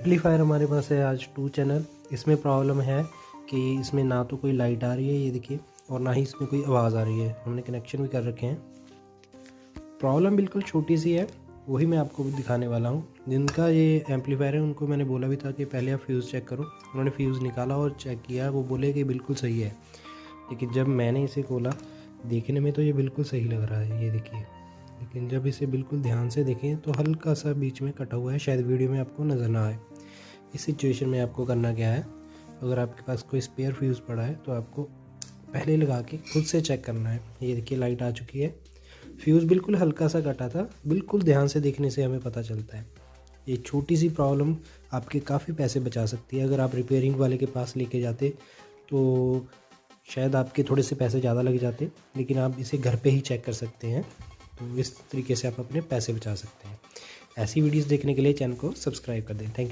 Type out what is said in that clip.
Amplifier हमारे पास है आज 2 चैनल। इसमें प्रॉब्लम है कि इसमें ना तो कोई लाइट आ रही है, ये देखिए, और ना ही इसमें कोई आवाज़ आ रही है। हमने कनेक्शन भी कर रखे हैं। प्रॉब्लम बिल्कुल छोटी सी है, वही मैं आपको दिखाने वाला हूँ। जिनका ये एम्पलीफायर है उनको मैंने बोला भी था कि पहले आप फ्यूज़ चेक करो। उन्होंने फ्यूज़ निकाला और चेक किया, वो बोले कि बिल्कुल सही है। लेकिन जब मैंने इसे खोला, देखने में तो ये बिल्कुल सही लग रहा है, ये देखिए। लेकिन जब इसे बिल्कुल ध्यान से देखें तो हल्का सा बीच में कटा हुआ है, शायद वीडियो में आपको नज़र ना आए। इस सिचुएशन में आपको करना क्या है, अगर आपके पास कोई स्पेयर फ्यूज़ पड़ा है तो आपको पहले लगा के खुद से चेक करना है। ये देखिए लाइट आ चुकी है। फ्यूज़ बिल्कुल हल्का सा कटा था, बिल्कुल ध्यान से देखने से हमें पता चलता है। ये छोटी सी प्रॉब्लम आपके काफ़ी पैसे बचा सकती है। अगर आप रिपेयरिंग वाले के पास लेके जाते तो शायद आपके थोड़े से पैसे ज़्यादा लग जाते, लेकिन आप इसे घर पे ही चेक कर सकते हैं। तो इस तरीके से आप अपने पैसे बचा सकते हैं। ऐसी वीडियोस देखने के लिए चैनल को सब्सक्राइब कर दें। Thank you.